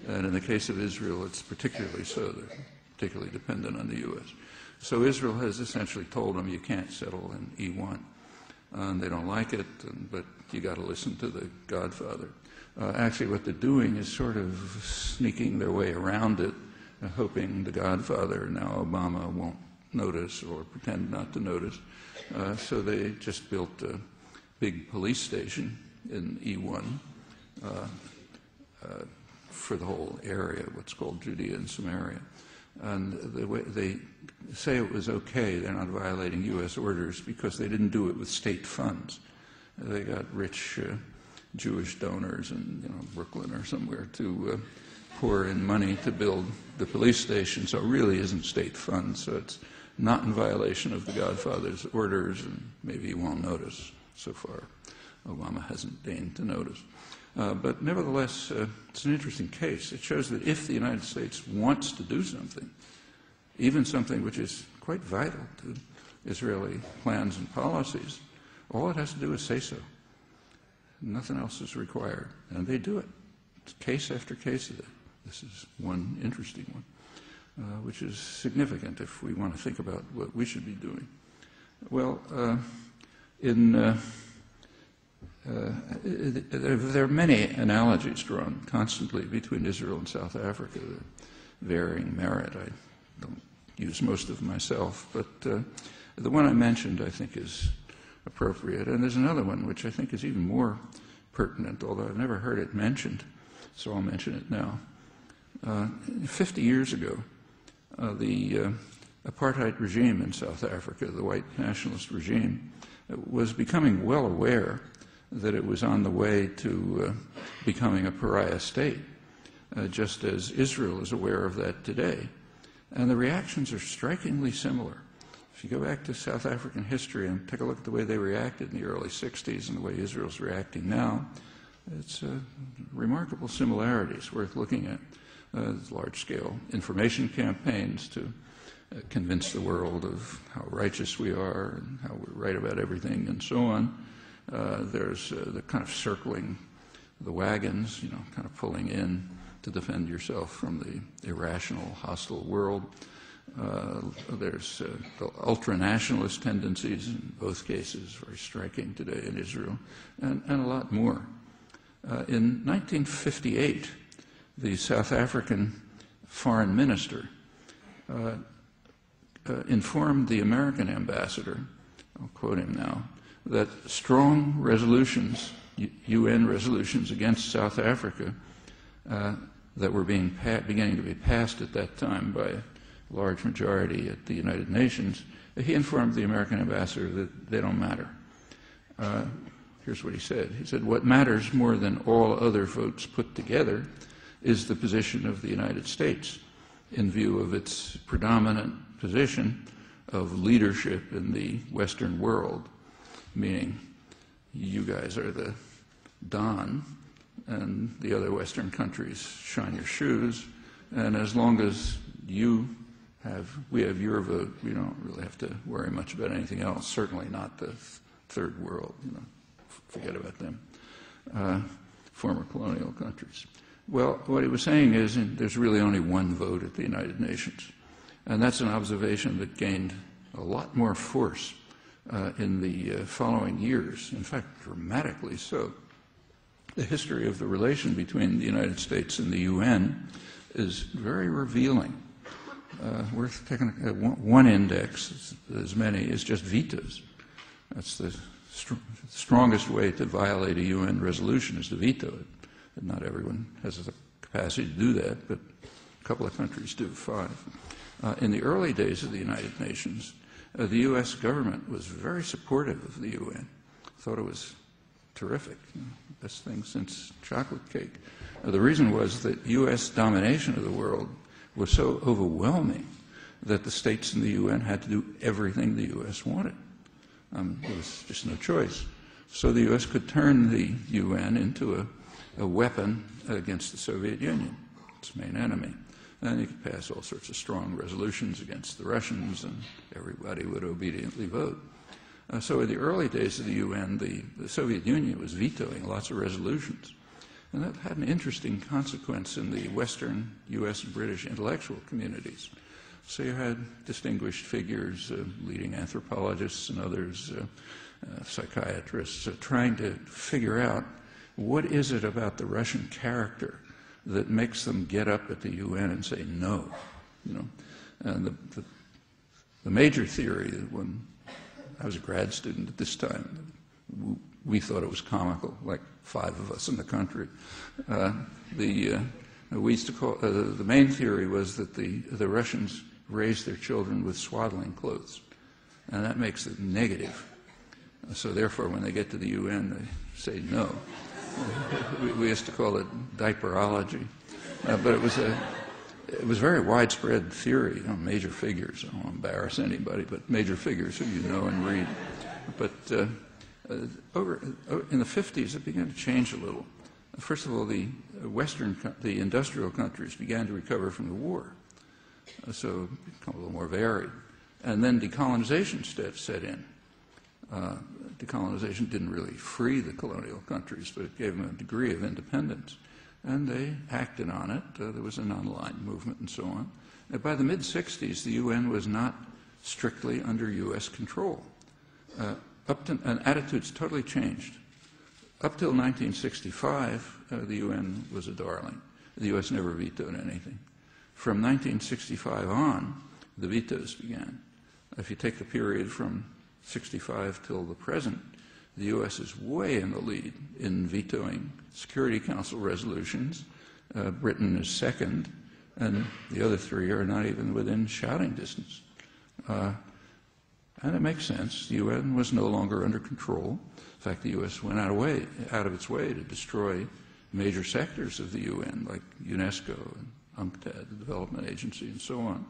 And in the case of Israel, it's particularly so. They're particularly dependent on the U.S. So Israel has essentially told them you can't settle in E1. And they don't like it, but you got to listen to the Godfather. Actually, what they're doing is sort of sneaking their way around it, hoping the Godfather, now Obama, won't notice or pretend not to notice. So they just built a big police station in E1 for the whole area, what's called Judea and Samaria. And they say it was okay, they're not violating U.S. orders, because they didn't do it with state funds. They got rich Jewish donors in Brooklyn or somewhere to pour in money to build the police station, so it really isn't state funds. So it's not in violation of the Godfather's orders, and maybe you won't notice. So far, Obama hasn't deigned to notice. But nevertheless, it's an interesting case. It shows that if the United States wants to do something, even something which is quite vital to Israeli plans and policies, all it has to do is say so. Nothing else is required, and they do it. It's case after case of it. This is one interesting one, which is significant if we want to think about what we should be doing. Well, there are many analogies drawn constantly between Israel and South Africa, varying merit. I don't use most of them myself, but the one I mentioned I think is appropriate. And there's another one which I think is even more pertinent, although I've never heard it mentioned, so I'll mention it now. 50 years ago, the apartheid regime in South Africa, the white nationalist regime, was becoming well aware that it was on the way to becoming a pariah state, just as Israel is aware of that today. And the reactions are strikingly similar. If you go back to South African history and take a look at the way they reacted in the early 60s and the way Israel's reacting now, it's remarkable similarities worth looking at. Large-scale information campaigns to convince the world of how righteous we are and how we're right about everything and so on. There's the kind of circling the wagons, kind of pulling in to defend yourself from the irrational, hostile world. There's the ultra-nationalist tendencies in both cases, very striking today in Israel, and a lot more. In 1958, the South African foreign minister informed the American ambassador, I'll quote him now, that strong resolutions, UN resolutions against South Africa that were beginning to be passed at that time by a large majority at the United Nations, he informed the American ambassador that they don't matter. Here's what he said. He said, "What matters more than all other votes put together is the position of the United States in view of its predominant position of leadership in the Western world," meaning you guys are the Don and the other Western countries shine your shoes, and as long as we have your vote, we don't really have to worry much about anything else, certainly not the third world, forget about them, former colonial countries. Well, what he was saying is there's really only one vote at the United Nations, and that's an observation that gained a lot more force in the following years, in fact, dramatically so. The history of the relation between the United States and the UN is very revealing. Worth taking one index, as many, is just vetoes. That's the strongest way to violate a UN resolution, is to veto it. And not everyone has the capacity to do that, but a couple of countries do, 5. In the early days of the United Nations, the U.S. government was very supportive of the UN, thought it was terrific, best thing since chocolate cake. The reason was that U.S. domination of the world was so overwhelming that the states in the UN had to do everything the U.S. wanted. There was just no choice. So the U.S. could turn the UN into a weapon against the Soviet Union, its main enemy. And you could pass all sorts of strong resolutions against the Russians, and everybody would obediently vote. So in the early days of the UN, the Soviet Union was vetoing lots of resolutions. And that had an interesting consequence in the Western U.S. and British intellectual communities. So you had distinguished figures, leading anthropologists and others, psychiatrists, trying to figure out what is it about the Russian character that makes them get up at the UN and say no, you know. And the major theory, when I was a grad student at this time, we thought it was comical, like 5 of us in the country. We used to call the main theory was that the Russians raise their children with swaddling clothes, and that makes it negative. So therefore, when they get to the UN, they say no. We used to call it diaperology, but it was a very widespread theory. You know, major figures, I don't want to embarrass anybody, but major figures who you know and read. But in the 50s, it began to change a little. First of all, the industrial countries began to recover from the war, so it became a little more varied. And then decolonization set in. Decolonization didn't really free the colonial countries, but it gave them a degree of independence. And they acted on it. There was a non-aligned movement and so on. And by the mid-60s, the UN was not strictly under U.S. control. And attitudes totally changed. Up till 1965, the UN was a darling. The U.S. never vetoed anything. From 1965 on, the vetoes began. If you take the period from 65 till the present, the U.S. is way in the lead in vetoing Security Council resolutions. Britain is second, and the other 3 are not even within shouting distance. And it makes sense. The UN was no longer under control. In fact, the U.S. went out of its way to destroy major sectors of the UN, like UNESCO and UNCTAD, the Development Agency, and so on.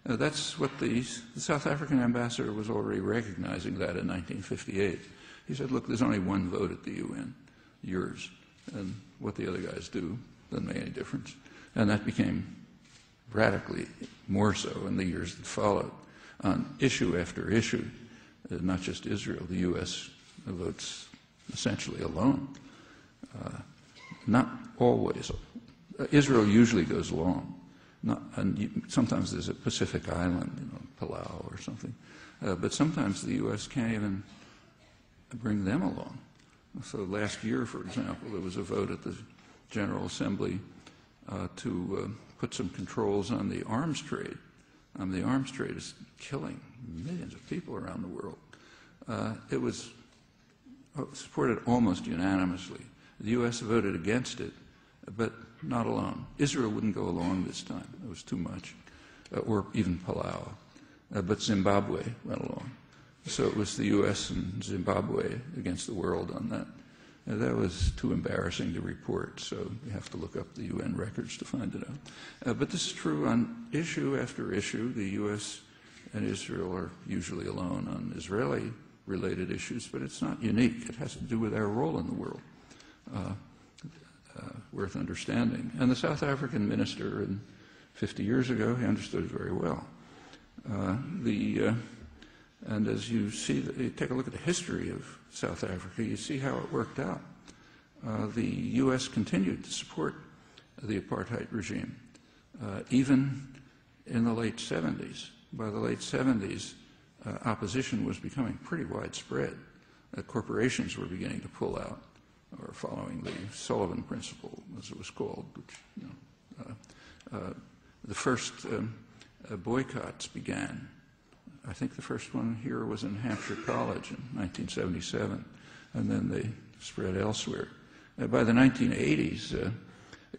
That's what the South African ambassador was already recognizing that in 1958. He said, look, there's only one vote at the UN, yours, and what the other guys do doesn't make any difference. And that became radically more so in the years that followed. On issue after issue, not just Israel, the U.S. votes essentially alone. Not always. Israel usually goes along. Sometimes there's a Pacific island, you know, Palau or something. But sometimes the U.S. can't even bring them along. So last year, for example, there was a vote at the General Assembly to put some controls on the arms trade. The arms trade is killing millions of people around the world. It was supported almost unanimously. The U.S. voted against it, but not alone. Israel wouldn't go along this time. It was too much, or even Palau. But Zimbabwe went along. So it was the U.S. and Zimbabwe against the world on that. That was too embarrassing to report, so you have to look up the UN records to find it out. But this is true on issue after issue. The U.S. and Israel are usually alone on Israeli-related issues, but it's not unique. It has to do with our role in the world, worth understanding. And the South African minister 50 years ago, he understood it very well. And as you see, you take a look at the history of South Africa, you see how it worked out. The U.S. continued to support the apartheid regime, even in the late 70s. By the late 70s, opposition was becoming pretty widespread. Corporations were beginning to pull out, or following the Sullivan principle, as it was called, which, you know, the first boycotts began. I think the first one here was in Hampshire College in 1977, and then they spread elsewhere. By the 1980s,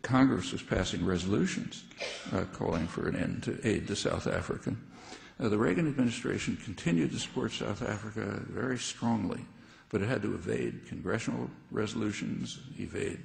Congress was passing resolutions calling for an end to aid to South Africa. The Reagan administration continued to support South Africa very strongly, but it had to evade congressional resolutions, evade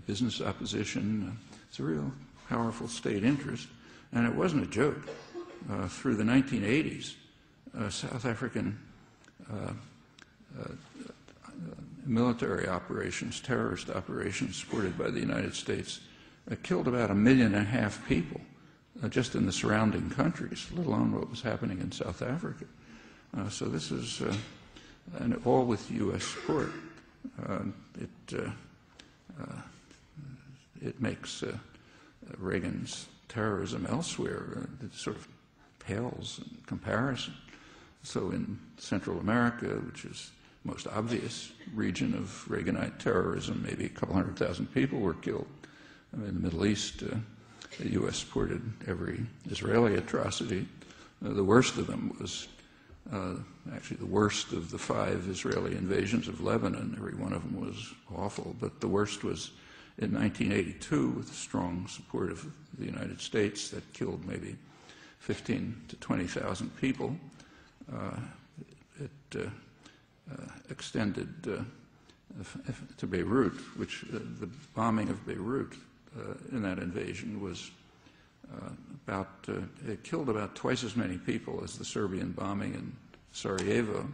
business opposition. It's a real powerful state interest, and it wasn't a joke. Through the 1980s, South African military operations, terrorist operations supported by the United States, killed about 1.5 million people just in the surrounding countries, let alone what was happening in South Africa. So this is, and all with U.S. support. it makes Reagan's terrorism elsewhere, it sort of pales in comparison. So in Central America, which is the most obvious region of Reaganite terrorism, maybe a couple 100,000 people were killed. In the Middle East, the U.S. supported every Israeli atrocity. The worst of them was actually the worst of the 5 Israeli invasions of Lebanon. Every one of them was awful, but the worst was in 1982 with the strong support of the United States that killed maybe 15 to 20,000 people. It extended to Beirut, which the bombing of Beirut in that invasion was it killed about twice as many people as the Serbian bombing in Sarajevo.